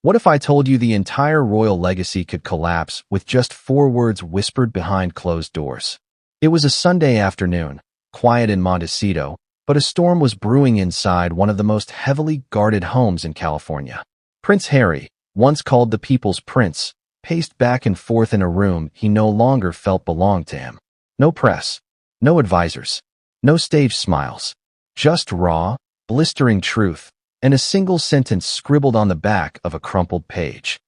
What if I told you the entire royal legacy could collapse with just 4 words whispered behind closed doors? It was a Sunday afternoon, quiet in Montecito, but a storm was brewing inside one of the most heavily guarded homes in California. Prince Harry, once called the People's Prince, paced back and forth in a room he no longer felt belonged to him. No press, no advisors, no staged smiles, just raw, blistering truth, and a single sentence scribbled on the back of a crumpled page.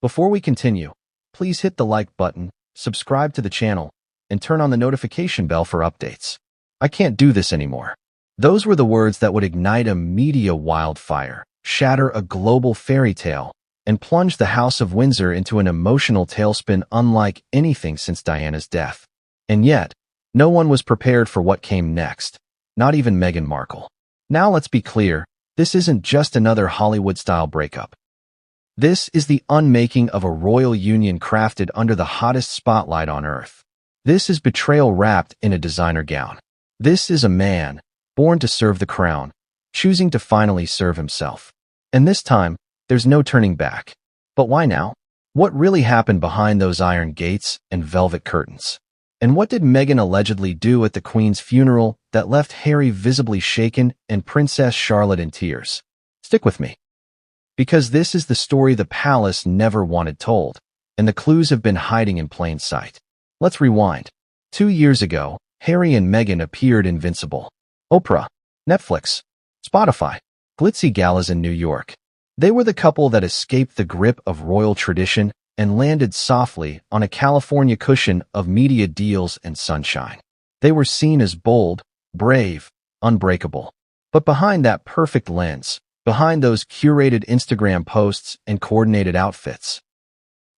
Before we continue, please hit the like button, subscribe to the channel, and turn on the notification bell for updates. I can't do this anymore. Those were the words that would ignite a media wildfire, shatter a global fairy tale, and plunge the House of Windsor into an emotional tailspin unlike anything since Diana's death. And yet, no one was prepared for what came next, not even Meghan Markle. Now let's be clear, this isn't just another Hollywood-style breakup. This is the unmaking of a royal union crafted under the hottest spotlight on earth. This is betrayal wrapped in a designer gown. This is a man, born to serve the crown, choosing to finally serve himself. And this time, there's no turning back. But why now? What really happened behind those iron gates and velvet curtains? And what did Meghan allegedly do at the Queen's funeral that left Harry visibly shaken and Princess Charlotte in tears? Stick with me. Because this is the story the palace never wanted told, and the clues have been hiding in plain sight. Let's rewind. 2 years ago, Harry and Meghan appeared invincible. Oprah, Netflix, Spotify, glitzy galas in New York. They were the couple that escaped the grip of royal tradition and landed softly on a California cushion of media deals and sunshine. They were seen as bold, brave, unbreakable. But behind that perfect lens, behind those curated Instagram posts and coordinated outfits,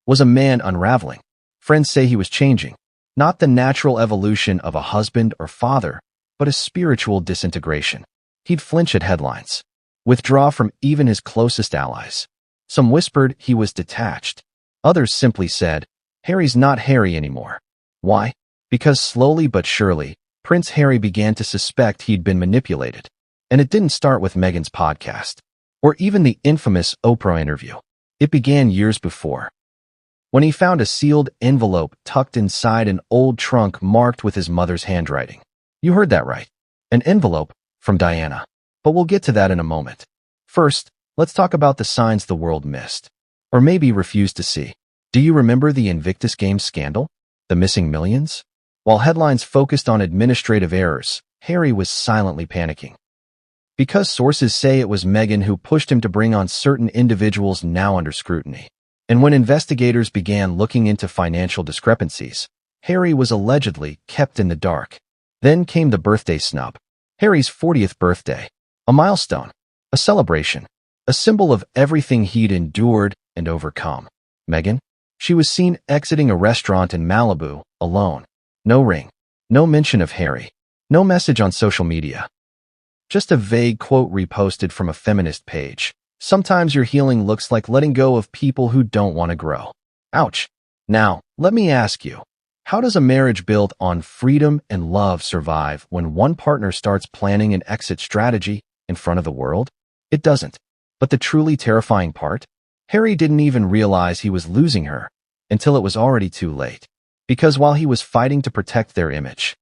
was a man unraveling. Friends say he was changing, not the natural evolution of a husband or father, but a spiritual disintegration. He'd flinch at headlines, withdraw from even his closest allies. Some whispered he was detached. Others simply said, Harry's not Harry anymore. Why? Because slowly but surely, Prince Harry began to suspect he'd been manipulated. And it didn't start with Meghan's podcast, or even the infamous Oprah interview. It began years before, when he found a sealed envelope tucked inside an old trunk marked with his mother's handwriting. You heard that right. An envelope from Diana. But we'll get to that in a moment. First, let's talk about the signs the world missed, or maybe refused to see. Do you remember the Invictus Games scandal? The missing millions? While headlines focused on administrative errors, Harry was silently panicking. Because sources say it was Meghan who pushed him to bring on certain individuals now under scrutiny. And when investigators began looking into financial discrepancies, Harry was allegedly kept in the dark. Then came the birthday snub. Harry's 40th birthday. A milestone. A celebration. A symbol of everything he'd endured and overcome. Meghan? She was seen exiting a restaurant in Malibu, alone. No ring. No mention of Harry. No message on social media. Just a vague quote reposted from a feminist page. Sometimes your healing looks like letting go of people who don't want to grow. Ouch. Now, let me ask you, how does a marriage built on freedom and love survive when one partner starts planning an exit strategy in front of the world? It doesn't. But the truly terrifying part? Harry didn't even realize he was losing her until it was already too late. Because while he was fighting to protect their image,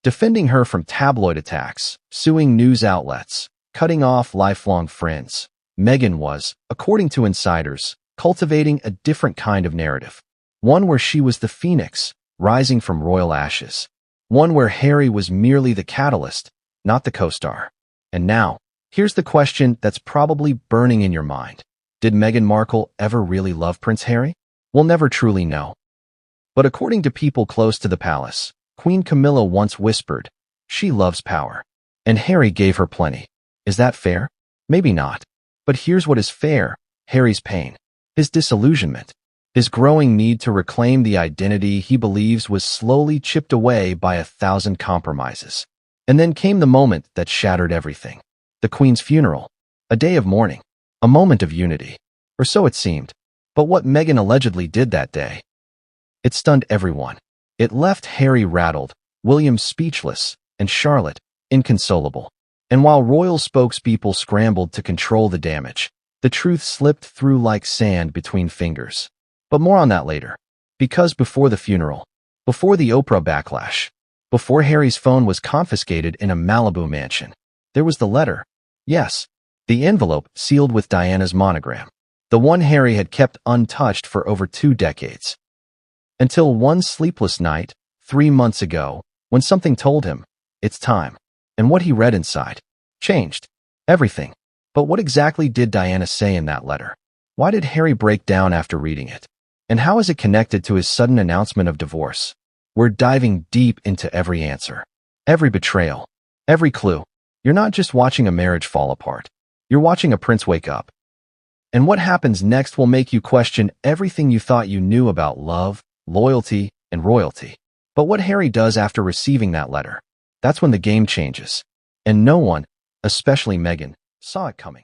defending her from tabloid attacks, suing news outlets, cutting off lifelong friends, Meghan was, according to insiders, cultivating a different kind of narrative. One where she was the phoenix, rising from royal ashes. One where Harry was merely the catalyst, not the co-star. And now, here's the question that's probably burning in your mind. Did Meghan Markle ever really love Prince Harry? We'll never truly know. But according to people close to the palace, Queen Camilla once whispered, she loves power. And Harry gave her plenty. Is that fair? Maybe not. But here's what is fair. Harry's pain. His disillusionment. His growing need to reclaim the identity he believes was slowly chipped away by 1,000 compromises. And then came the moment that shattered everything. The Queen's funeral. A day of mourning. A moment of unity. Or so it seemed. But what Meghan allegedly did that day, it stunned everyone. It left Harry rattled, William speechless, and Charlotte inconsolable. And while royal spokespeople scrambled to control the damage, The truth slipped through like sand between fingers. But more on that later. Because before the funeral, before the Oprah backlash, before Harry's phone was confiscated in a Malibu mansion, there was the letter. Yes, the envelope sealed with Diana's monogram. The one Harry had kept untouched for over 2 decades. Until one sleepless night, 3 months ago, when something told him, it's time. And what he read inside changed everything. But what exactly did Diana say in that letter? Why did Harry break down after reading it? And how is it connected to his sudden announcement of divorce? We're diving deep into every answer, every betrayal, every clue. You're not just watching a marriage fall apart. You're watching a prince wake up. And what happens next will make you question everything you thought you knew about love, loyalty, and royalty. But what Harry does after receiving that letter, that's when the game changes. And no one, especially Meghan, saw it coming.